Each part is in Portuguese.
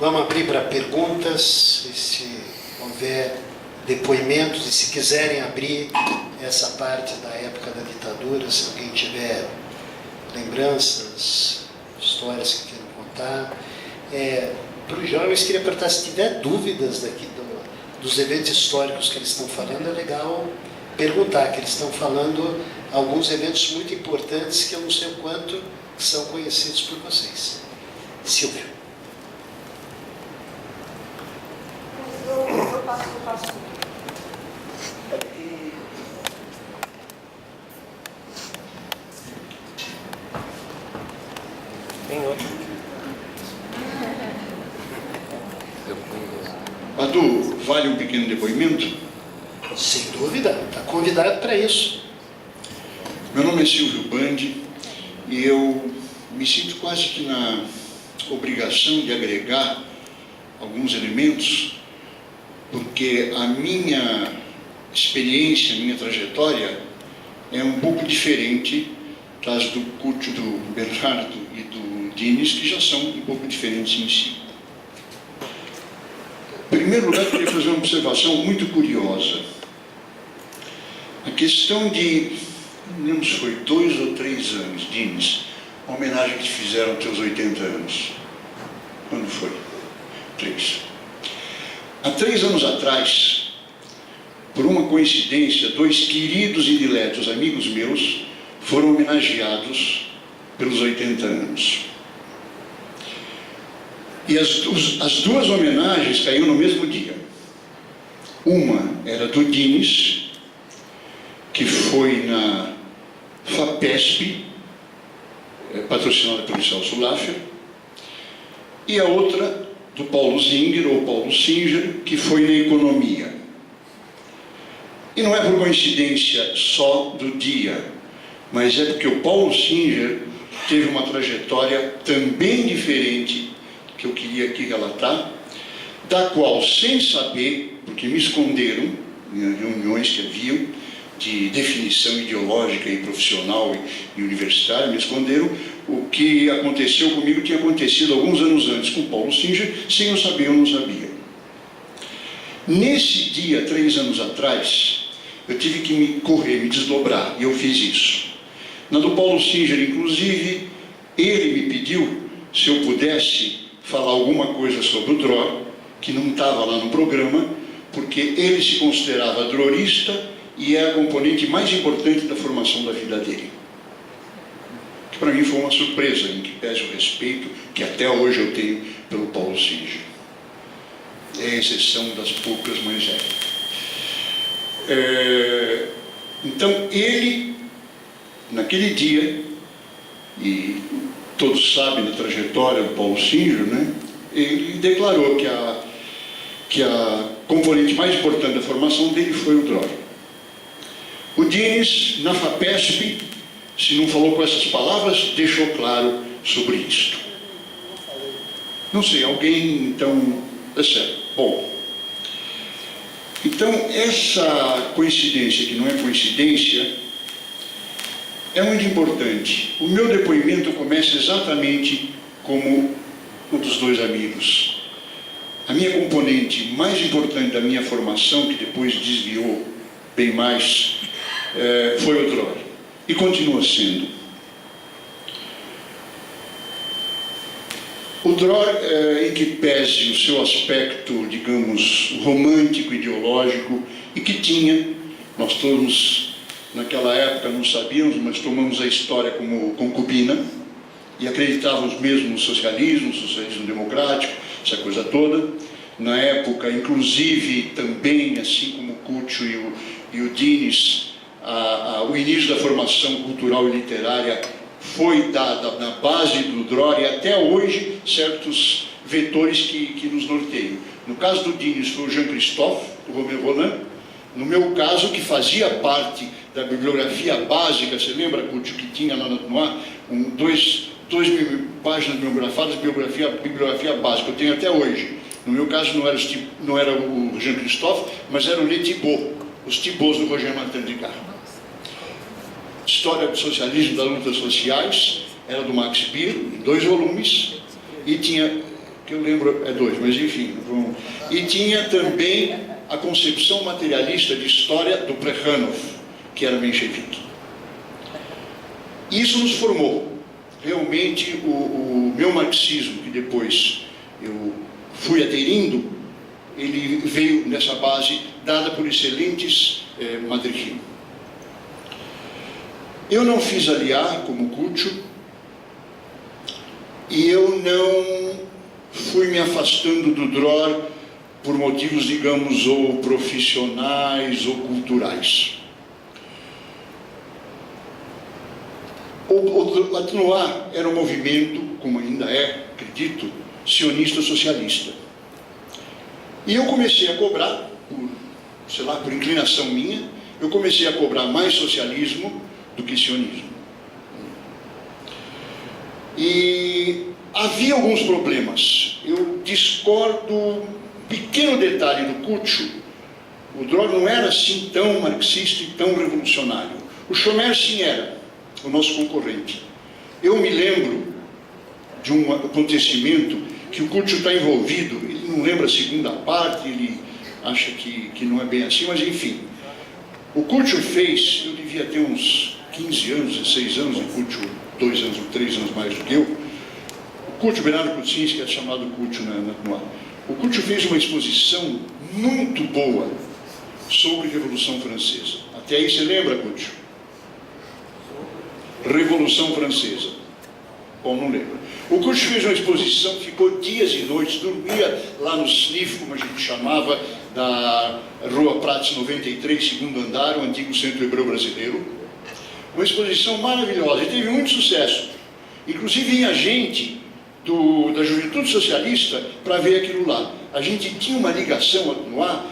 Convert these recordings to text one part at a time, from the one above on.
Vamos abrir para perguntas, e se houver depoimentos, e se quiserem abrir essa parte da época da ditadura, se alguém tiver lembranças, histórias que queiram contar. Para os jovens, queria perguntar, se tiver dúvidas daqui dos eventos históricos que eles estão falando, é legal perguntar, que eles estão falando alguns eventos muito importantes que eu não sei o quanto são conhecidos por vocês. Silvio. Eu passo. Tem outro. Badu, vale um pequeno depoimento? Sem dúvida, está convidado para isso. Meu nome é Silvio Bandi e eu me sinto quase que na obrigação de agregar alguns elementos, porque a minha experiência, a minha trajetória é um pouco diferente das do Cúcio, do Bernardo e do Diniz, que já são um pouco diferentes em si. Em primeiro lugar, eu queria fazer uma observação muito curiosa. A questão de, não lembro se foi 2 ou 3 anos, Diniz, uma homenagem que te fizeram aos teus 80 anos. Quando foi? 3. Há 3 anos atrás, por uma coincidência, 2 queridos e diletos amigos meus foram homenageados pelos 80 anos. E as duas homenagens caíram no mesmo dia. Uma era do Diniz, que foi na FAPESP, patrocinada pelo Celso Laffer, e a outra do Paulo Singer, ou Paulo Singer, que foi na Economia. E não é por coincidência só do dia, mas é porque o Paulo Singer teve uma trajetória também diferente, que eu queria aqui relatar, da qual, sem saber, porque me esconderam em reuniões que haviam de definição ideológica e profissional e universitária, me esconderam o que aconteceu comigo, tinha acontecido alguns anos antes com Paulo Singer, sem eu saber, eu não sabia. Nesse dia, 3 anos atrás, eu tive que me desdobrar, e eu fiz isso. Na do Paulo Singer, inclusive, ele me pediu se eu pudesse falar alguma coisa sobre o Dror, que não estava lá no programa, porque ele se considerava drorista e é a componente mais importante da formação da vida dele. Que para mim foi uma surpresa, em que pese o respeito que até hoje eu tenho pelo Paulo Singer. É a exceção das poucas, mas é. Então ele, naquele dia, e todos sabem da trajetória do Paulo Singer, né? Ele declarou que a componente mais importante da formação dele foi o Dror. O Diniz, na FAPESP, se não falou com essas palavras, deixou claro sobre isto. Não sei, alguém, então, é sério. Bom, então essa coincidência, que não é coincidência, é muito importante. O meu depoimento começa exatamente como um dos 2 amigos. A minha componente mais importante da minha formação, que depois desviou bem mais, foi o Dror. E continua sendo. O Dror, em que pese o seu aspecto, digamos, romântico, ideológico, e que tinha, nós todos naquela época não sabíamos, mas tomamos a história como concubina e acreditávamos mesmo no socialismo democrático, essa coisa toda. Na época, inclusive, também, assim como o Cúcio e o Diniz, o início da formação cultural e literária foi dada na base do Dror, e até hoje certos vetores que nos norteiam. No caso do Diniz foi o Jean Christophe, do Romain Rolland. No meu caso, que fazia parte da bibliografia básica, você lembra, Cúcio, que tinha lá no ar, 2 páginas bibliografadas, bibliografia básica, eu tenho até hoje. No meu caso não era o Jean Christophe, mas era o Les Thibauts, os Thibauts do Roger Martin de Caro. História do Socialismo das Lutas Sociais, era do Max Beer, em 2 volumes, e tinha que eu lembro é 2, mas enfim. E tinha também a concepção materialista de história do Plekhanov, que era menchevique. Isso nos formou. Realmente, o meu marxismo, que depois eu fui aderindo, ele veio nessa base dada por excelentes madrighim. Eu não fiz aliar como Cúcio, e eu não fui me afastando do DROR por motivos, digamos, ou profissionais ou culturais. O Atenoar era um movimento, como ainda é, acredito, sionista socialista. E eu comecei a cobrar, por inclinação minha, eu comecei a cobrar mais socialismo do que sionismo. E havia alguns problemas. Eu discordo, um pequeno detalhe do Cúcio, o DROR não era assim tão marxista e tão revolucionário. O Schomer sim era, o nosso concorrente. Eu me lembro de um acontecimento que o Cúcio está envolvido, ele não lembra a segunda parte, ele acha que não é bem assim, mas enfim. O Cúcio fez, eu devia ter uns 15 anos, 16 anos, o Cúcio 2 anos ou 3 anos mais do que eu. O Cúcio, Bernardo Kuczynski, é chamado Cúcio no ar. O Cúcio fez uma exposição muito boa sobre a Revolução Francesa. Até aí você lembra, Cúcio? Revolução Francesa. Bom, não lembro. O Cúcio fez uma exposição, ficou dias e noites, dormia lá no SNIF, como a gente chamava, da Rua Prats 93, segundo andar, o antigo Centro Hebreu Brasileiro. Uma exposição maravilhosa e teve muito sucesso. Inclusive vinha gente da Juventude Socialista para ver aquilo lá. A gente tinha uma ligação no ar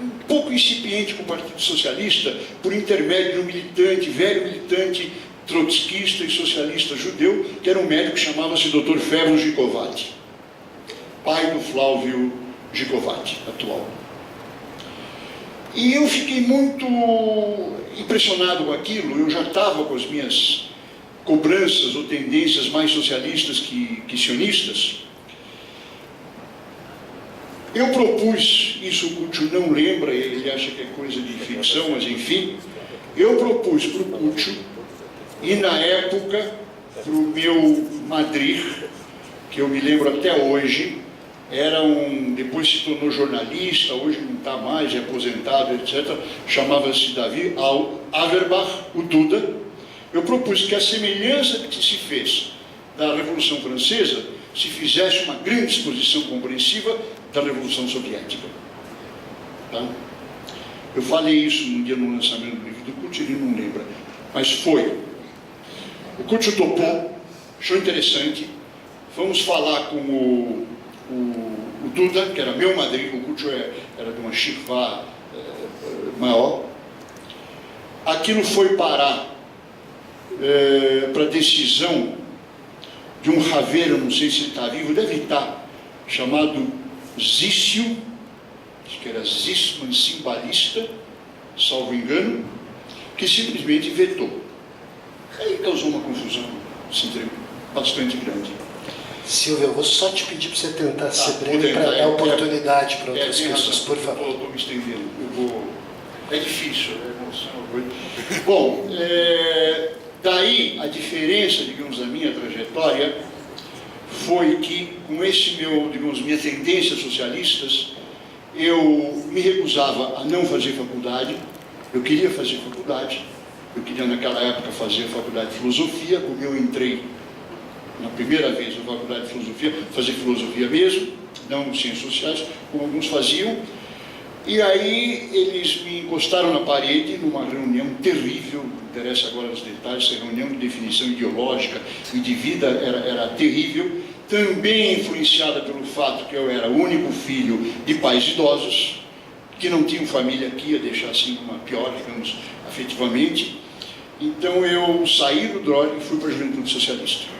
um pouco incipiente com o Partido Socialista por intermédio de um militante, velho militante trotskista e socialista judeu, que era um médico que chamava-se Dr. Fevro Gikovati, pai do Flávio Gikovati, atual. E eu fiquei muito impressionado com aquilo. Eu já estava com as minhas cobranças ou tendências mais socialistas que sionistas. Eu propus, isso o Cúcio não lembra, ele acha que é coisa de ficção, mas enfim, eu propus para o Cúcio, e na época, para o meu madrigh, que eu me lembro até hoje, depois se tornou jornalista, hoje não está mais, é aposentado, etc., chamava-se Davi Averbach, o Duda. Eu propus que a semelhança que se fez da Revolução Francesa se fizesse uma grande exposição compreensiva da Revolução Soviética. Tá? Eu falei isso no dia do lançamento do livro do Cúcio, ele não lembra, mas foi. O Cúcio topou, achou interessante. Vamos falar com o Duda, que era meu madrinho. O Cúcio era de uma chifá maior. Aquilo foi parar para decisão de um raveiro, não sei se ele está vivo, deve estar, chamado Zício, acho que era Zisman Simbalista, salvo engano, que simplesmente vetou. Aí causou uma confusão bastante grande. Silvio, eu vou só te pedir para você tentar ser breve para dar oportunidade para outras pessoas, por favor. Estou me estendendo. É difícil, Bom, daí a diferença, digamos, da minha trajetória foi que, com minhas tendências socialistas, eu me recusava a não fazer faculdade. Eu queria fazer faculdade. Eu queria, naquela época, fazer a faculdade de filosofia. Como eu entrei na primeira vez na faculdade de filosofia, fazer filosofia mesmo, não ciências sociais, como alguns faziam. E aí eles me encostaram na parede numa reunião terrível, não interessa agora os detalhes, essa reunião de definição ideológica e de vida era terrível, também influenciada pelo fato que eu era o único filho de pais idosos, que não tinham família aqui, ia deixar assim uma pior, digamos, afetivamente. Então eu saí do DROR e fui para a Juventude Socialista.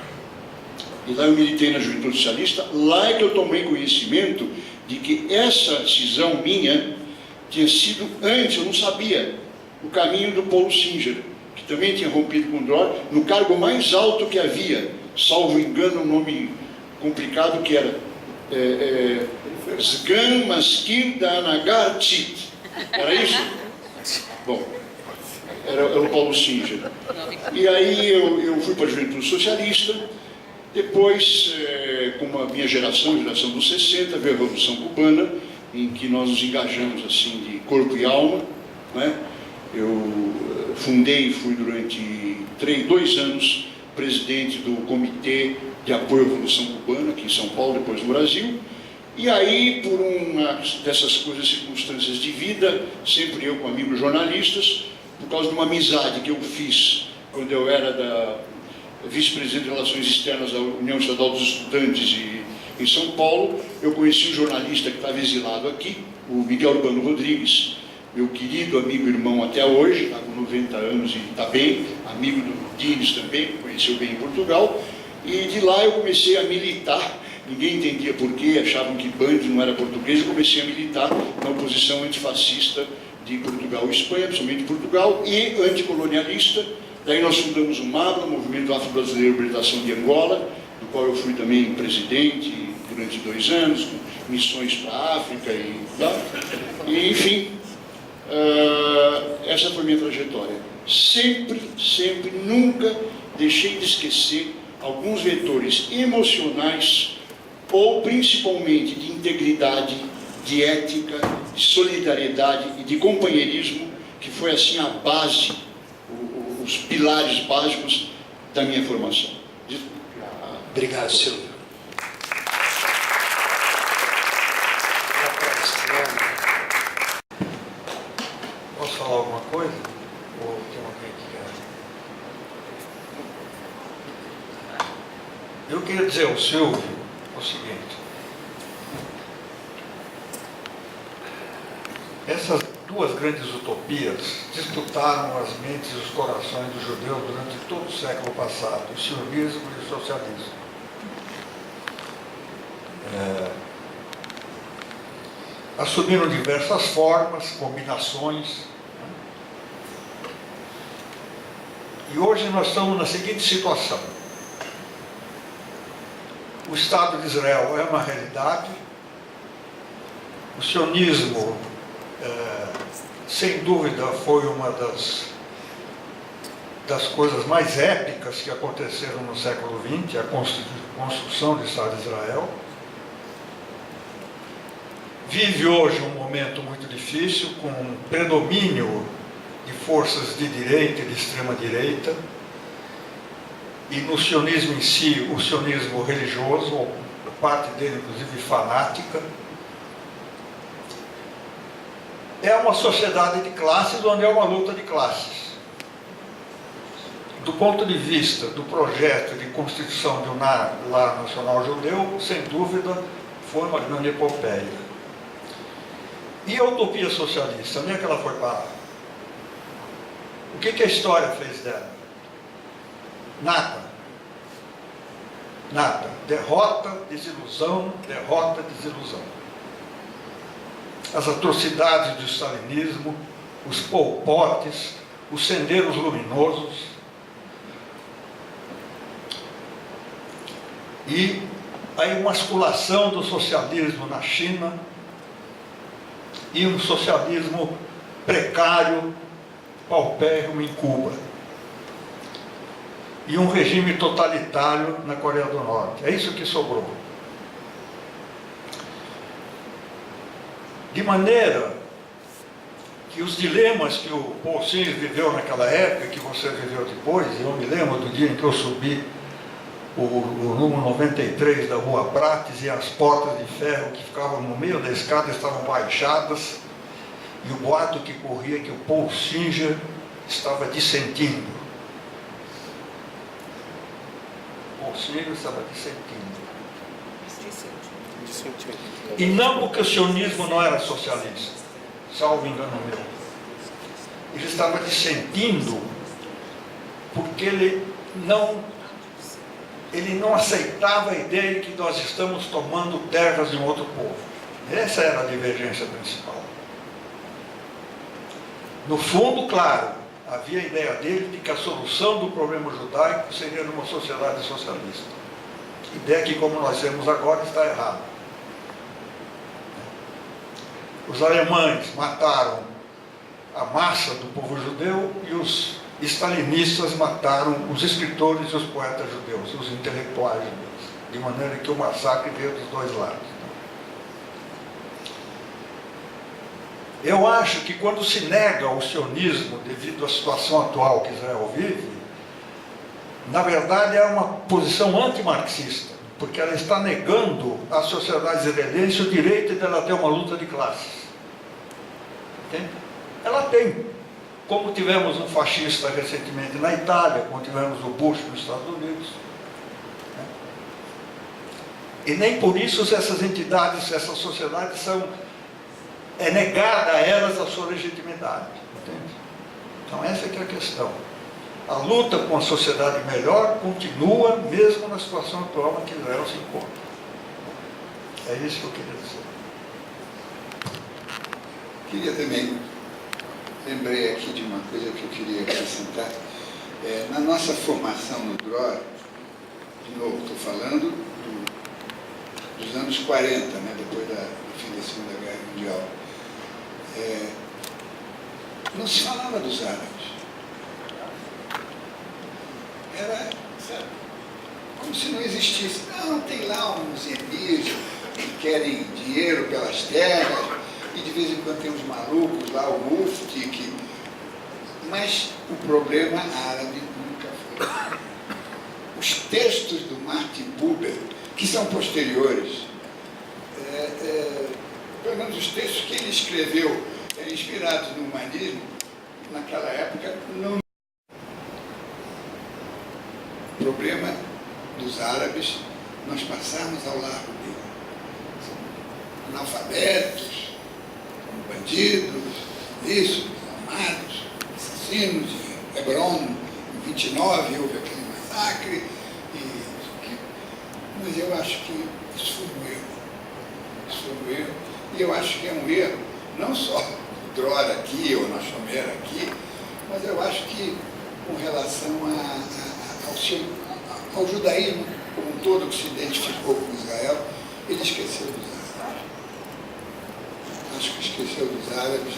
E lá eu militei na Juventude Socialista. Lá é que eu tomei conhecimento de que essa cisão minha tinha sido antes, eu não sabia, o caminho do Paulo Singer, que também tinha rompido com o DROR, no cargo mais alto que havia, salvo engano, um nome complicado que era Sgan Maskir da Anagartit. Era isso? Bom, era o Paulo Singer. E aí eu fui para a Juventude Socialista. Depois, como a minha geração dos 60, veio a Revolução Cubana, em que nós nos engajamos assim de corpo e alma, né? Eu fundei e fui durante 2 anos presidente do Comitê de Apoio à Revolução Cubana, aqui em São Paulo, depois no Brasil. E aí, por uma dessas coisas, circunstâncias de vida, sempre eu com amigos jornalistas, por causa de uma amizade que eu fiz quando eu era vice-presidente de Relações Externas da União Estadual dos Estudantes em São Paulo, eu conheci um jornalista que estava exilado aqui, o Miguel Urbano Rodrigues, meu querido amigo e irmão até hoje, está com 90 anos e está bem, amigo do Dines também, conheceu bem em Portugal, e de lá eu comecei a militar. Ninguém entendia porquê, achavam que Bandes não era português, eu comecei a militar na oposição antifascista de Portugal e Espanha, principalmente Portugal, e anticolonialista. Daí nós fundamos o MABLA, Movimento Afro-Brasileiro de Libertação de Angola, do qual eu fui também presidente durante 2 anos, com missões para a África e tal. E, enfim, essa foi a minha trajetória. Sempre, nunca deixei de esquecer alguns vetores emocionais ou principalmente de integridade, de ética, de solidariedade e de companheirismo, que foi assim a base, os pilares básicos da minha formação. Obrigado, Silvio. Posso falar alguma coisa? Ou tem alguém que quer? Eu queria dizer ao Silvio o seguinte: essas 2 grandes utopias disputaram as mentes e os corações dos judeus durante todo o século passado, o sionismo e o socialismo. Assumiram diversas formas, combinações, e hoje nós estamos na seguinte situação: o Estado de Israel é uma realidade, o sionismo, sem dúvida, foi uma das coisas mais épicas que aconteceram no século XX, a construção do Estado de Israel. Vive hoje um momento muito difícil, com um predomínio de forças de direita e de extrema-direita, e no sionismo em si, o sionismo religioso, parte dele inclusive fanática. É uma sociedade de classes onde é uma luta de classes. Do ponto de vista do projeto de constituição de um lar nacional judeu, sem dúvida, foi uma grande epopeia. E a utopia socialista, onde é que ela foi parar? O que a história fez dela? Nada. Nada. Derrota, desilusão, derrota, desilusão. As atrocidades do stalinismo, os Pol Potes, os sendeiros luminosos, e a emasculação do socialismo na China, e um socialismo precário, paupérrimo em Cuba, e um regime totalitário na Coreia do Norte. É isso que sobrou. De maneira que os dilemas que o Paul Singer viveu naquela época, que você viveu depois, eu me lembro do dia em que eu subi o número 93 da Rua Prates, e as portas de ferro que ficavam no meio da escada estavam baixadas, e o boato que corria que o Paul Singer estava dissentindo. Paul Singer estava dissentindo. E não porque o sionismo não era socialista, salvo engano meu. Ele estava dissentindo porque ele não aceitava a ideia de que nós estamos tomando terras de um outro povo. Essa era a divergência principal. No fundo, claro, havia a ideia dele de que a solução do problema judaico seria numa sociedade socialista. Ideia que, como nós vemos agora, está errada. Os alemães mataram a massa do povo judeu e os stalinistas mataram os escritores e os poetas judeus, os intelectuais judeus, de maneira que o massacre veio dos dois lados. Eu acho que quando se nega o sionismo devido à situação atual que Israel vive, na verdade é uma posição antimarxista, porque ela está negando à sociedade israelense o direito de ela ter uma luta de classes. Entende? Ela tem, como tivemos um fascista recentemente na Itália, como tivemos o Bush nos Estados Unidos. E nem por isso essas entidades, essas sociedades é negada a elas a sua legitimidade. Entende? Então essa é que é a questão. A luta com a sociedade melhor continua mesmo na situação atual em que Israel se encontra. É isso que eu queria dizer. Queria também, lembrei aqui de uma coisa que eu queria acrescentar. Na nossa formação no DROR, de novo, estou falando dos anos 40, né, depois do fim da Segunda Guerra Mundial, não se falava dos árabes. Era, sabe, como se não existisse. Não, tem lá uns emirs que querem dinheiro pelas terras, e de vez em quando tem uns malucos lá, o mufti, mas o problema árabe nunca foi. Os textos do Martin Buber, que são posteriores, pelo menos os textos que ele escreveu, inspirados no humanismo, naquela época, não. O problema dos árabes, nós passarmos ao largo dele. São analfabetos, como bandidos, isso, armados, assassinos. Em Hebron, em 29, houve aquele massacre. Mas eu acho que isso foi um erro. Isso foi um erro. E eu acho que é um erro, não só do DROR aqui, ou na Shomer aqui, mas eu acho que com relação ao judaísmo como um todo que se identificou com Israel, ele esqueceu dos árabes. Acho que esqueceu dos árabes.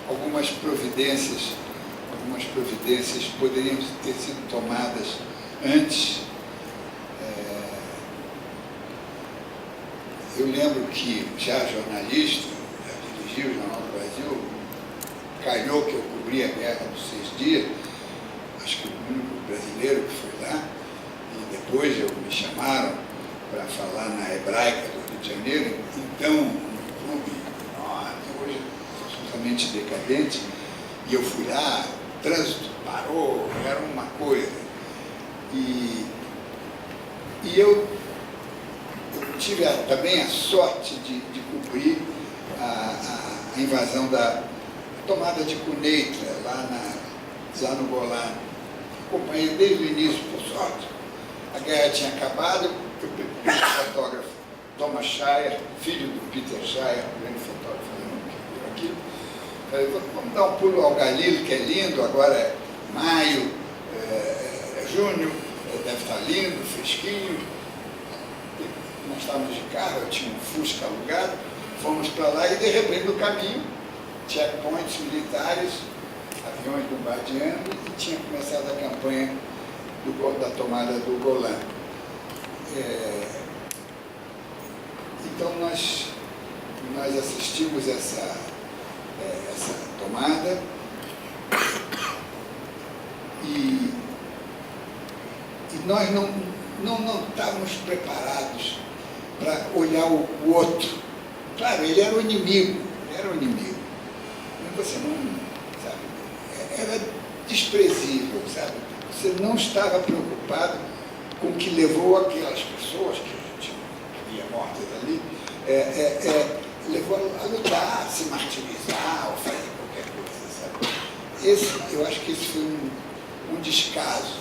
Algumas providências poderiam ter sido tomadas antes. Eu lembro que, já jornalista, já dirigi o Jornal do Brasil, calhou que eu cobri a Guerra dos 6 Dias, acho que o único brasileiro que foi lá, e depois me chamaram para falar na Hebraica do Rio de Janeiro, então um clube hoje absolutamente decadente, e eu fui lá, o trânsito parou, era uma coisa. E eu tive também a sorte de cobrir a invasão da tomada de Quneitra, lá no Golã. Acompanhei desde o início, por sorte. A guerra tinha acabado, eu peguei o fotógrafo Thomas Shire, filho do Peter Shire, um grande fotógrafo alemão que veio aqui. Falei, vamos dar um pulo ao Galilo, que é lindo, agora é maio, junho, deve estar lindo, fresquinho. Nós estávamos de carro, eu tinha um Fusca alugado, fomos para lá e de repente no caminho, checkpoints militares, aviões bombardeando, e tinha começado a campanha da tomada do Golã. Então nós assistimos essa tomada e nós não estávamos preparados para olhar o outro. Claro, ele era o inimigo, mas você não, sabe, era desprezível, sabe? Você não estava preocupado com o que levou aquelas pessoas, que a gente havia mortas ali, levou a lutar, a se martirizar, ou fazer qualquer coisa, sabe? Eu acho que esse foi um descaso.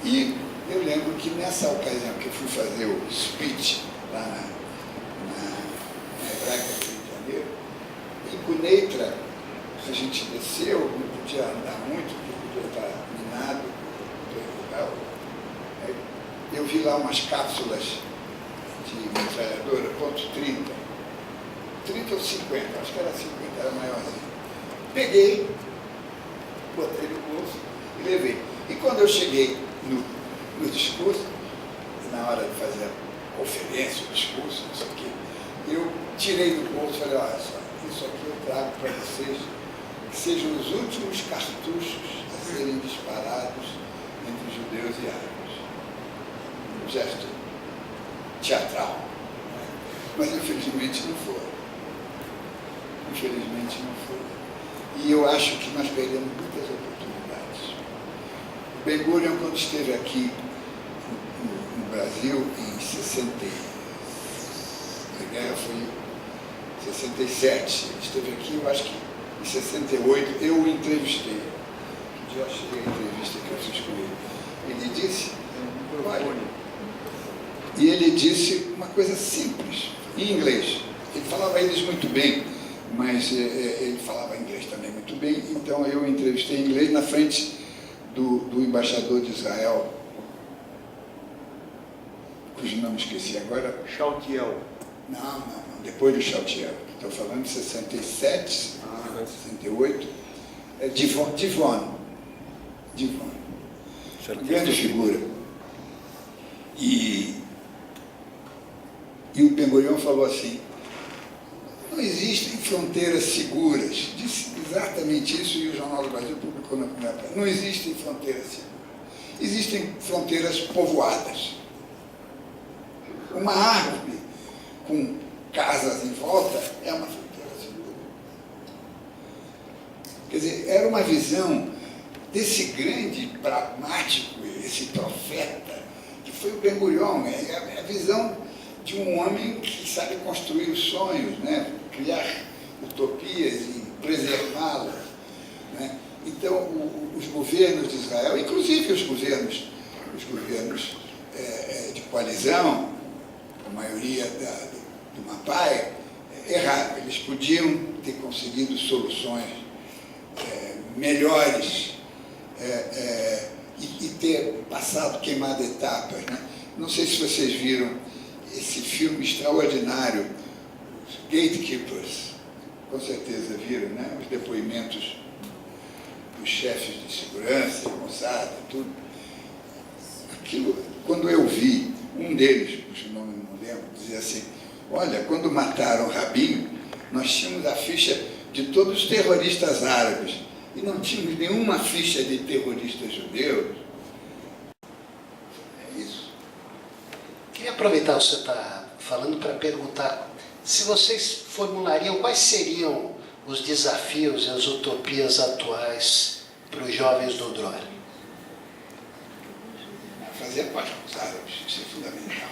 E eu lembro que nessa ocasião que eu fui fazer o speech lá na Hebraica do Rio de Janeiro, em Quneitra, a gente desceu, não podia andar muito, porque podia estar minado, eu vi lá umas cápsulas de metralhadora, .30, 30 ou 50, acho que era 50, era maiorzinho. Peguei, botei no bolso e levei. E quando eu cheguei no discurso, na hora de fazer a conferência, o discurso, não sei o quê, eu tirei do bolso e falei, olha só, isso aqui eu trago para vocês, que sejam os últimos cartuchos a serem disparados entre judeus e árabes. Um gesto teatral. Né? Mas infelizmente não foi. Infelizmente não foi. E eu acho que nós perdemos muitas oportunidades. O Ben-Gurion, quando esteve aqui no Brasil, em 60, a guerra foi em 67, ele esteve aqui, eu acho que em 68, eu o entrevistei. Um dia eu achei a entrevista que eu fiz com ele. Ele disse, olha, e ele disse uma coisa simples, em inglês. Ele falava inglês muito bem, mas ele falava inglês também muito bem, então eu entrevistei em inglês na frente do embaixador de Israel, cujo nome esqueci agora. Chaltiel. Não, depois do Chaltiel. Estou falando de 67, 68. É Divon. Uma grande figura. E o Ben-Gurion falou assim, não existem fronteiras seguras. Disse exatamente isso e o Jornal do Brasil publicou na primeira página. Não existem fronteiras seguras. Existem fronteiras povoadas. Uma árvore com casas em volta é uma fronteira segura. Quer dizer, era uma visão desse grande pragmático, esse profeta, que foi o Ben-Gurion. É a visão de um homem que sabe construir os sonhos, né? Criar utopias e preservá-las. Né? Então, os governos de Israel, inclusive os governos de coalizão, a maioria do Mapai, erraram. Eles podiam ter conseguido soluções melhores e ter passado, queimado etapas. Né? Não sei se vocês viram esse filme extraordinário, os Gatekeepers, com certeza viram, né? Os depoimentos dos chefes de segurança, Mossad, tudo. Aquilo, quando eu vi, um deles, cujo nome não lembro, dizia assim, olha, quando mataram Rabin, nós tínhamos a ficha de todos os terroristas árabes e não tínhamos nenhuma ficha de terroristas judeus. É isso. Queria aproveitar o que você está falando para perguntar se vocês formulariam quais seriam os desafios e as utopias atuais para os jovens do Dror. Fazer a paz com os árabes, isso é fundamental.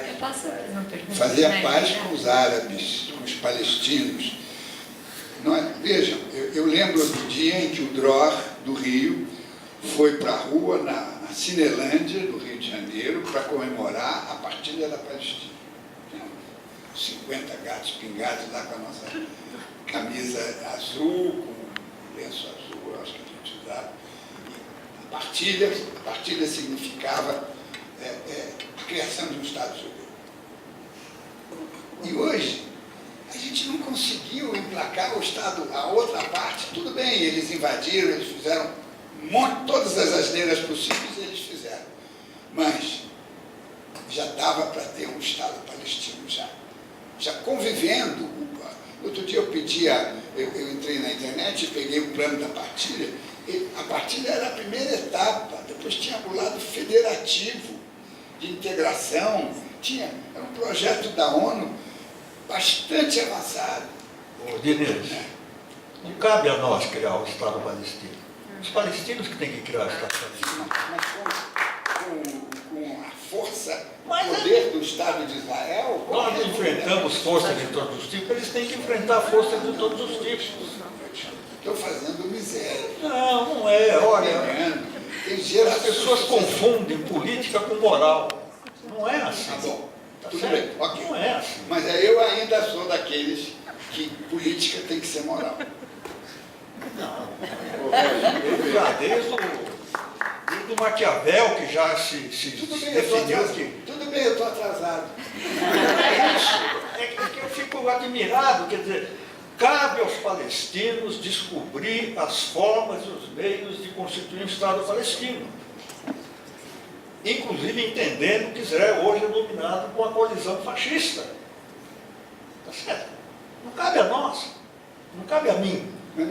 Eu posso fazer uma pergunta? Fazer a paz com os árabes, com os palestinos. Vejam, eu lembro do dia em que o Dror, do Rio, foi para a rua, na Cinelândia, do Rio de Janeiro, para comemorar a partilha da Palestina. 50 gatos pingados lá com a nossa camisa azul, com lenço azul, eu acho que a gente usava. A partilha significava a criação de um Estado judeu. E hoje, a gente não conseguiu emplacar o Estado, a outra parte. Tudo bem, eles invadiram, eles fizeram todas as asneiras possíveis, eles fizeram. Mas já dava para ter um Estado palestino, já convivendo. Outro dia eu entrei na internet e peguei o plano da partilha. A partilha era a primeira etapa, depois tinha o lado federativo, de integração, era um projeto da ONU bastante avançado. Diniz, não cabe a nós criar o Estado palestino. Os palestinos que têm que criar o Estado palestino. Mas com a força, o poder do Estado de Israel... Nós enfrentamos forças de todos os tipos, eles têm que enfrentar forças de todos os tipos. Estou fazendo miséria. Não é, olha, as pessoas confundem política com moral. Não é assim. Tá bom, tudo certo? bem, ok. Não é assim. Mas eu ainda sou daqueles que política tem que ser moral. Não, desde o Maquiavel, que já se Tudo bem, definiu que... Tudo tudo bem, eu estou atrasado. É isso. É que eu fico admirado, quer dizer, cabe aos palestinos descobrir as formas e os meios de constituir um Estado palestino. Inclusive entendendo que Israel hoje é dominado por uma coalizão fascista. Tá certo? Não cabe a nós, não cabe a mim. Mas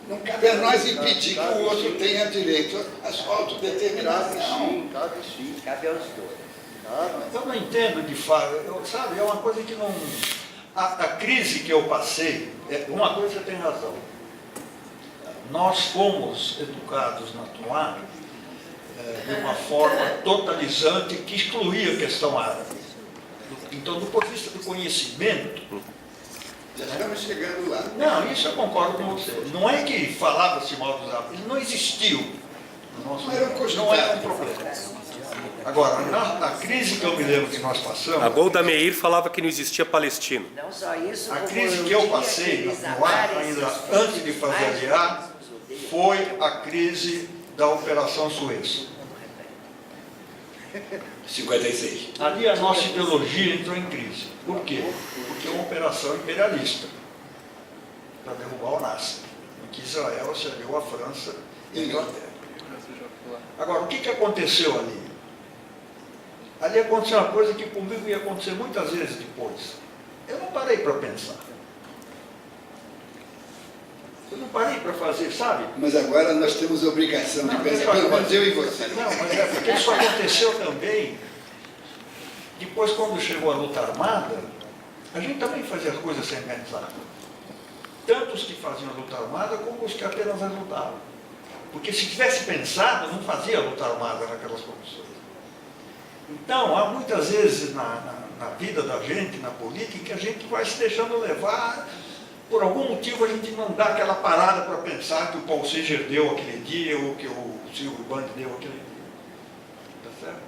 não cabe a nós impedir que o outro tenha direito à sua autodeterminação. Sim, cabe sim. Cabe aos dois. Eu não entendo de fato, sabe, é uma coisa que não... A crise que eu passei, uma coisa você tem razão. Nós fomos educados na Tnuá de uma forma totalizante que excluía a questão árabe. Então, do ponto de vista do conhecimento... Já estamos chegando lá. Não, isso eu concordo com você. Não é que falava-se mal dos árabes, ele não existiu. Não era um cogitado. Não era um problema. Agora, na crise que eu me lembro que nós passamos... A Golda Meir falava que não existia palestino. Não só isso, A como crise que eu passei no ar, ainda antes de fazer a Jihad, foi a crise da Operação Suez. 56. Ali a nossa ideologia entrou em crise. Por quê? Porque é uma operação imperialista para derrubar o Nasser, em que Israel cedeu a França e a Inglaterra. Agora, o que aconteceu ali? Ali aconteceu uma coisa que comigo ia acontecer muitas vezes depois. Eu não parei para pensar. Eu não parei para fazer, sabe? Mas agora nós temos a obrigação de pensar, pelo menos eu e você. Não, mas é porque isso aconteceu também. Depois, quando chegou a luta armada, a gente também fazia as coisas sem pensar. Tanto os que faziam a luta armada, como os que apenas a lutavam. Porque se tivesse pensado, não fazia a luta armada naquelas condições. Então, há muitas vezes na vida da gente, na política, que a gente vai se deixando levar. Por algum motivo a gente não dá aquela parada para pensar que o Paul Singer deu aquele dia ou que o Silvio Band deu aquele dia. Tá certo?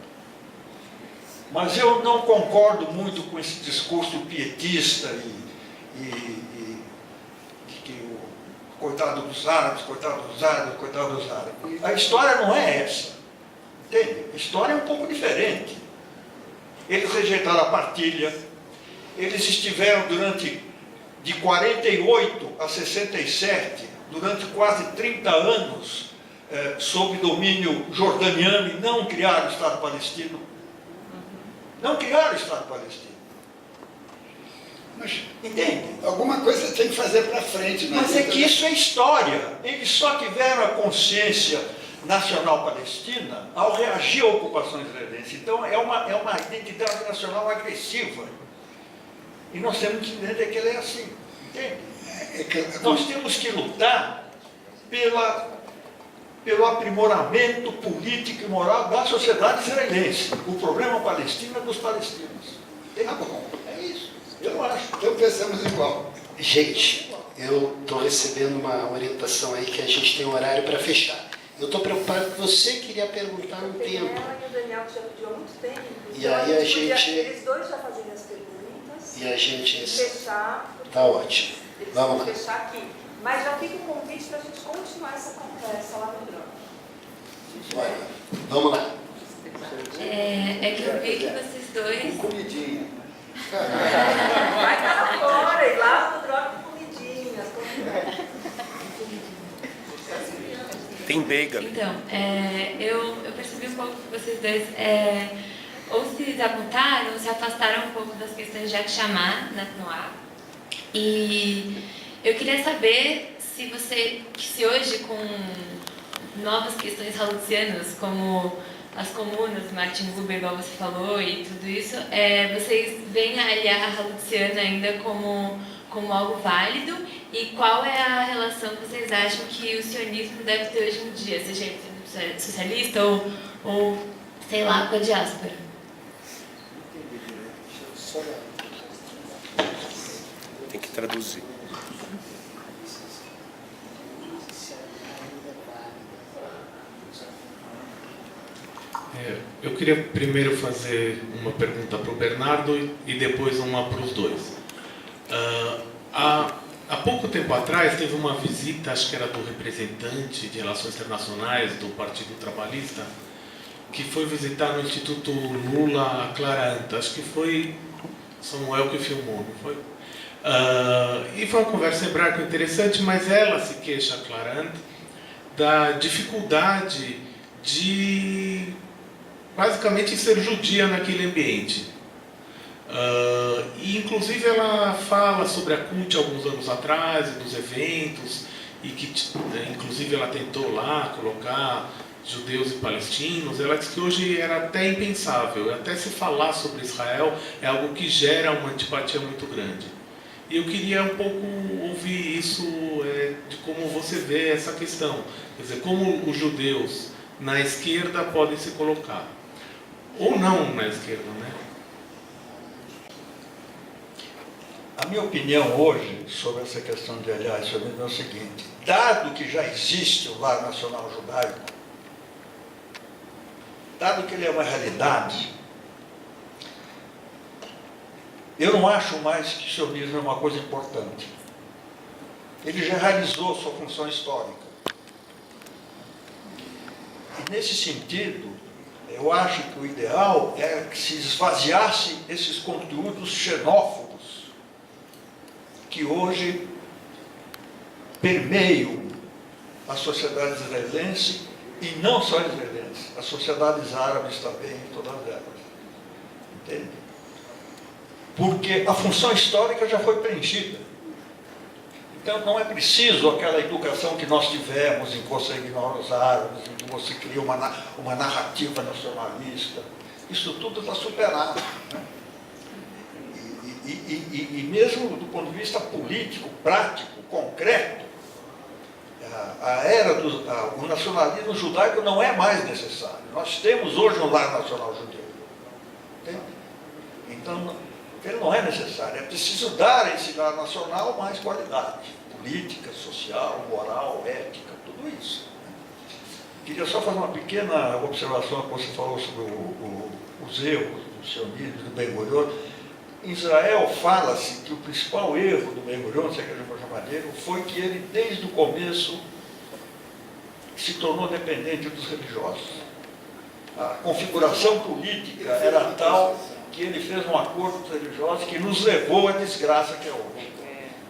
Mas eu não concordo muito com esse discurso pietista e que o coitado dos árabes, coitado dos árabes, coitado dos árabes. A história não é essa. Entende? A história é um pouco diferente. Eles rejeitaram a partilha, eles estiveram de 48 a 67, durante quase 30 anos, sob domínio jordaniano e não criaram o Estado palestino. Não criaram o Estado palestino. Mas Entende? alguma coisa tem que fazer para frente. Mas é que isso é história. Eles só tiveram a consciência nacional palestina ao reagir à ocupação israelense. Então é uma identidade nacional agressiva. E nós temos que entender que ela é assim. Entende? Nós temos que lutar pelo aprimoramento político e moral da sociedade israelense. O problema palestino é dos palestinos. Tá bom. É isso. Eu acho. Então pensamos igual. Gente, eu estou recebendo uma orientação aí que a gente tem um horário para fechar. Eu estou preocupado que você queria perguntar um tempo. Ela e o Daniel que já pediu há muito tempo. E aí a gente... Eles dois já fazerem as perguntas. E a gente... E fechar. Tá ótimo. Eles Vamos vão lá. fechar aqui. Mas já fica o convite para a gente continuar essa conversa lá no drama. Bora. Vamos lá. É que eu vi que vocês dois... Comidinha. Vai para fora e lá no drama com comidinhas. Tem Beiga. Então, eu percebi um pouco que vocês dois ou se desapontaram ou se afastaram um pouco das questões de Akshamá na Tnuá. E eu queria saber se hoje, com novas questões halutzianas, como as comunas, Martin Buber, igual você falou, e tudo isso, vocês veem a aliá halutziana ainda como algo válido, e qual é a relação que vocês acham que o sionismo deve ter hoje em dia, seja socialista ou sei lá, com a diáspora? Tem que traduzir. Eu queria primeiro fazer uma pergunta para o Bernardo e depois uma para os dois. Há pouco tempo atrás teve uma visita, acho que era do representante de Relações Internacionais do Partido Trabalhista, que foi visitar no Instituto Lula a Clara Anta. Acho que foi Samuel que filmou, não foi? E foi uma conversa hebraica interessante, mas ela se queixa, a Clara Anta, da dificuldade de basicamente ser judia naquele ambiente. E inclusive ela fala sobre a CUT alguns anos atrás, e dos eventos, e que inclusive ela tentou lá colocar judeus e palestinos. Ela disse que hoje era até impensável, até se falar sobre Israel é algo que gera uma antipatia muito grande. E eu queria um pouco ouvir isso, de como você vê essa questão, quer dizer, como os judeus na esquerda podem se colocar, ou não na esquerda, né? A minha opinião hoje sobre essa questão de olhar isso é o seguinte: dado que já existe o Lar Nacional Judaico, dado que ele é uma realidade, eu não acho mais que o sionismo é uma coisa importante. Ele já realizou sua função histórica. E nesse sentido, eu acho que o ideal é que se esvaziasse esses conteúdos xenófobos que hoje permeiam a sociedade israelense, e não só israelense, as sociedades árabes também, todas elas. Entende? Porque a função histórica já foi preenchida. Então não é preciso aquela educação que nós tivemos em que você ignora os árabes, em que você cria uma narrativa nacionalista. Isso tudo está superado, né? E mesmo do ponto de vista político, prático, concreto, o nacionalismo judaico não é mais necessário. Nós temos hoje um lar nacional judeu. Entende? Então, ele não é necessário. É preciso dar a esse lar nacional mais qualidade política, social, moral, ética, tudo isso. Queria só fazer uma pequena observação que você falou sobre os erros do sionismo, do Ben-Gurion. Em Israel fala-se que o principal erro do Ben-Gurion, se é que eu vou chamar dele, foi que ele, desde o começo, se tornou dependente dos religiosos. A configuração política era tal que ele fez um acordo com os religiosos que nos levou à desgraça que é hoje.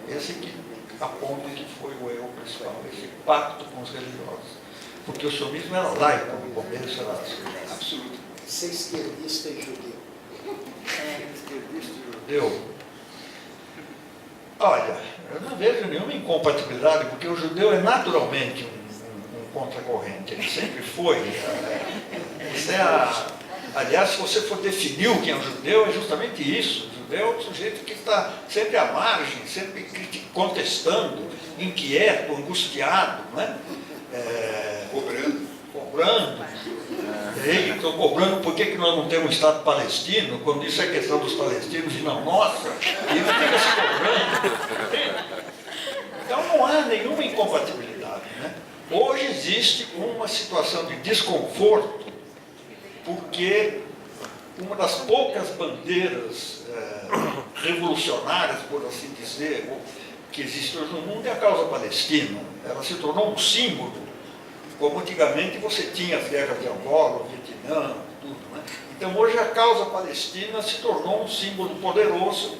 Esse que aponta que foi o erro principal, esse pacto com os religiosos. Porque o sionismo era laico, no começo era absoluto. Ser esquerdista e judeu. Esquerdista e judeu. Olha, eu não vejo nenhuma incompatibilidade, porque o judeu é naturalmente um contracorrente, ele sempre foi. Aliás, se você for definir o que é um judeu, é justamente isso. O judeu é um sujeito que está sempre à margem, sempre contestando, inquieto, angustiado, né? Cobrando. Estão cobrando por que nós não temos um Estado palestino, quando isso é questão dos palestinos e não nossa, e ele fica se cobrando. Então não há nenhuma incompatibilidade, né? Hoje existe uma situação de desconforto, porque uma das poucas bandeiras revolucionárias, por assim dizer, que existe hoje no mundo é a causa palestina. Ela se tornou um símbolo, como antigamente você tinha as guerras de Angola, o Vietnã, tudo, né? Então hoje a causa palestina se tornou um símbolo poderoso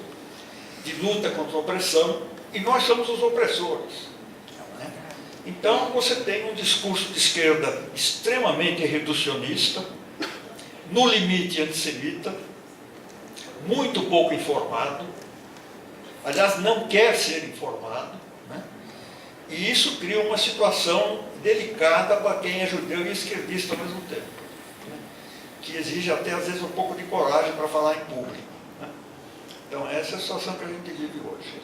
de luta contra a opressão, e nós somos os opressores. Né? Então você tem um discurso de esquerda extremamente reducionista, no limite antissemita, muito pouco informado, aliás, não quer ser informado, né? E isso cria uma situação delicada para quem é judeu e esquerdista ao mesmo tempo, né? Que exige até, às vezes, um pouco de coragem para falar em público, né? Então, essa é a situação que a gente vive hoje.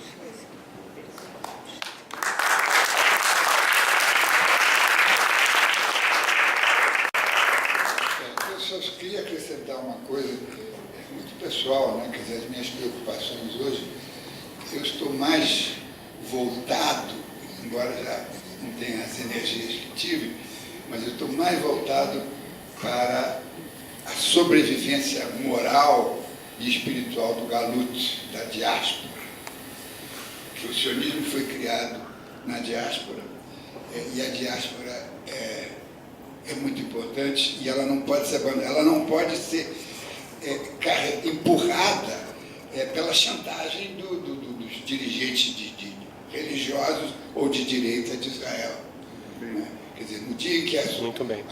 Eu só queria acrescentar uma coisa muito pessoal, né? Quer dizer, as minhas preocupações hoje, eu estou mais voltado, embora já não tenha as energias que tive, mas eu estou mais voltado para a sobrevivência moral e espiritual do galut, da diáspora. Que o sionismo foi criado na diáspora, e a diáspora é é muito importante e ela não pode ser abandonada, ela não pode ser empurrada pela chantagem dos dirigentes religiosos ou de direita de Israel. Né? Quer dizer, no dia em que a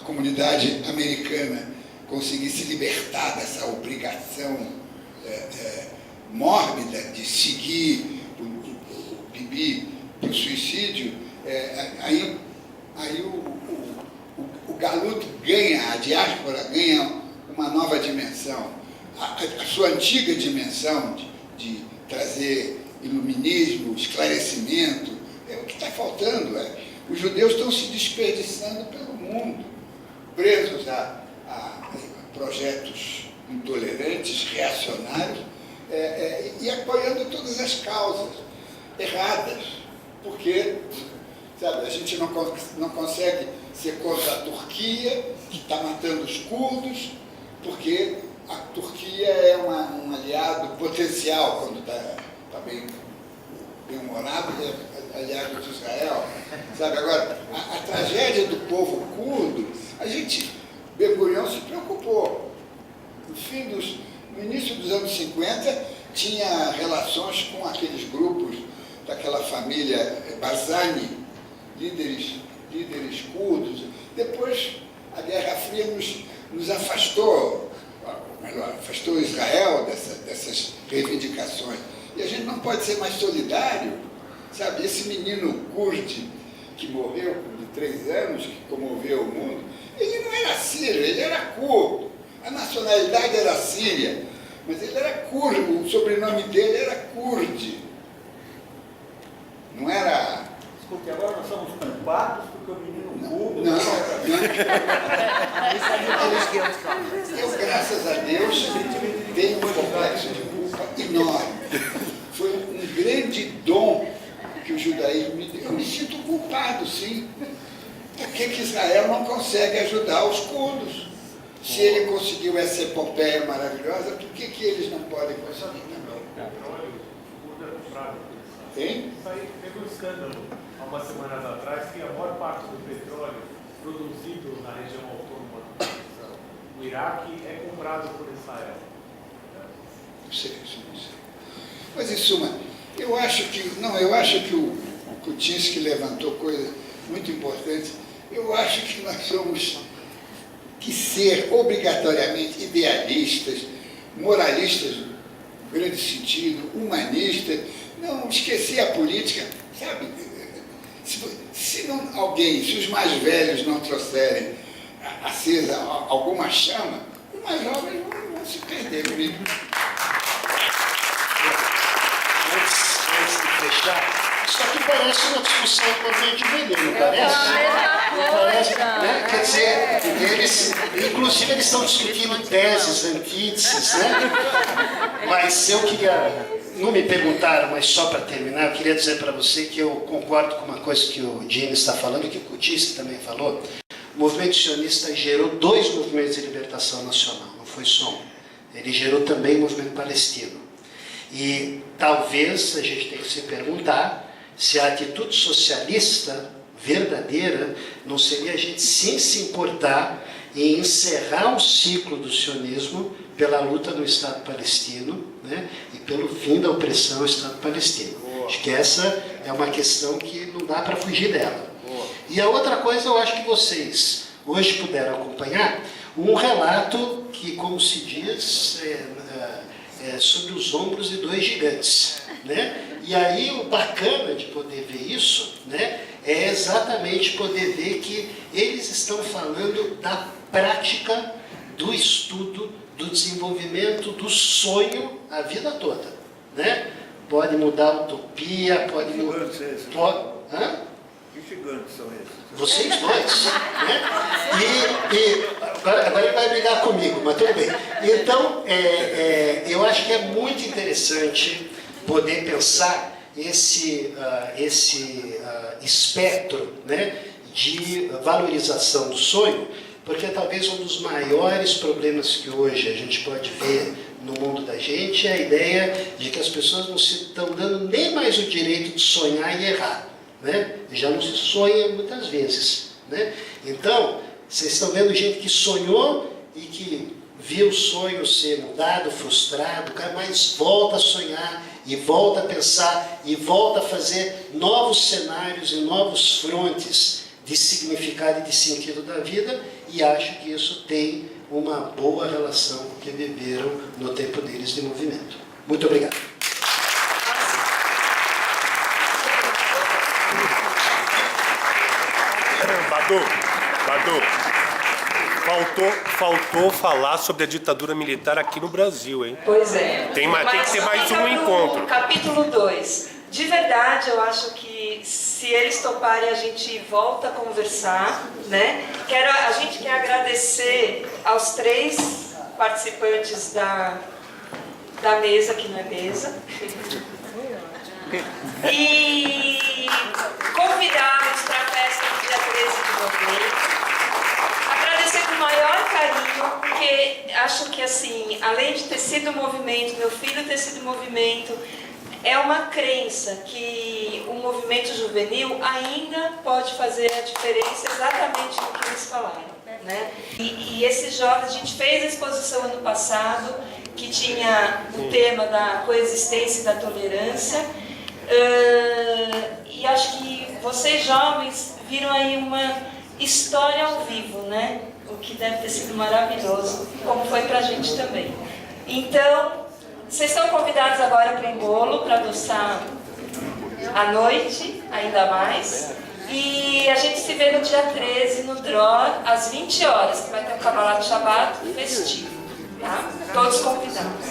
comunidade americana conseguir se libertar dessa obrigação mórbida de seguir o Bibi para o suicídio, aí o galuto ganha, a diáspora ganha uma nova dimensão. A sua antiga dimensão de trazer iluminismo, esclarecimento, é o que está faltando. Os judeus estão se desperdiçando pelo mundo, presos a projetos intolerantes, reacionários, e apoiando todas as causas erradas, porque, sabe, a gente não consegue ser contra a Turquia, que está matando os curdos, porque a Turquia é um aliado potencial, quando está bem-humorado, é aliado de Israel. Sabe, agora, a tragédia do povo curdo, Ben Gurion se preocupou. No início dos anos 50, tinha relações com aqueles grupos daquela família Barzani, líderes curdos. Depois, a Guerra Fria nos afastou, afastou Israel dessas reivindicações. E a gente não pode ser mais solidário, sabe? Esse menino curdo que morreu de 3 anos, que comoveu o mundo, ele não era sírio, ele era curdo. A nacionalidade era síria, mas ele era curdo, o sobrenome dele era Kurd. Não era... Desculpe, agora nós somos culpados porque o menino curdo... Não. Eu, graças a Deus, tenho um complexo de culpa enorme. Foi um grande dom que o judaísmo me deu. Eu me sinto culpado, sim. Por que Israel não consegue ajudar os curdos? Se ele conseguiu essa epopeia maravilhosa, por que eles não podem conseguir também? Hein? Isso aí teve um escândalo há umas semanas atrás que a maior parte do petróleo produzido na região autônoma do Iraque é comprado por Israel. Não sei. Mas, em suma, eu acho que o Kuczynski levantou coisa muito importante. Eu acho que nós somos que ser obrigatoriamente idealistas, moralistas, no grande sentido, humanistas, não esquecer a política, sabe? Se os mais velhos não trouxerem acesa alguma chama, os mais jovens vão se perder mesmo. Antes de fechar, isso aqui parece uma discussão também de veneno, parece? Parece, né? Quer dizer, inclusive eles estão discutindo teses, antíteses, né? Mas eu queria, não me perguntaram, mas só para terminar, eu queria dizer para você que eu concordo com uma coisa que o Gene está falando, que o Kuczynski também falou. O movimento sionista gerou 2 movimentos de libertação nacional, não foi só um. Ele gerou também o movimento palestino. E talvez a gente tenha que se perguntar se a atitude socialista verdadeira não seria a gente sim se importar em encerrar o ciclo do sionismo pela luta no Estado palestino, né, e pelo fim da opressão ao Estado palestino. Acho que essa é uma questão que não dá para fugir dela. E a outra coisa, eu acho que vocês hoje puderam acompanhar um relato que, como se diz, sobre os ombros de 2 gigantes, né? E aí o bacana de poder ver isso, né, é exatamente poder ver que eles estão falando da prática, do estudo, do desenvolvimento, do sonho a vida toda, né? Pode mudar a utopia, pode mudar... Que gigantes são esses? Vocês dois, né? Agora ele vai brigar comigo, mas tudo bem. Então, eu acho que é muito interessante poder pensar esse espectro, né, de valorização do sonho, porque talvez um dos maiores problemas que hoje a gente pode ver no mundo da gente é a ideia de que as pessoas não se estão dando nem mais o direito de sonhar e errar, né? Já não se sonha muitas vezes, né? Então, Vocês estão vendo gente que sonhou e que viu o sonho ser mudado, frustrado, mas volta a sonhar e volta a pensar e volta a fazer novos cenários e novos frontes de significado e de sentido da vida, e acho que isso tem uma boa relação com o que viveram no tempo deles de movimento. Muito obrigado. Badu, faltou falar sobre a ditadura militar aqui no Brasil, hein? Pois é. Tem que ter mais um encontro. Capítulo 2. De verdade, eu acho que se eles toparem, a gente volta a conversar, né? A gente quer agradecer aos 3 participantes da mesa, que não é mesa, e convidá-los para a festa do dia 13 de novembro. Agradecer com o maior carinho, porque acho que, assim, além de ter sido movimento, meu filho ter sido movimento, é uma crença que o movimento juvenil ainda pode fazer a diferença exatamente no que eles falaram, né? E esses jovens, a gente fez a exposição ano passado, que tinha o tema da coexistência e da tolerância, e acho que vocês jovens viram aí uma história ao vivo, né? O que deve ter sido maravilhoso, como foi pra gente também. Então, vocês estão convidados agora para o bolo, para adoçar a noite, ainda mais. E a gente se vê no dia 13, no DROR, às 20 horas, que vai ter um Kabbalat Shabbat festivo. Tá? Todos convidados.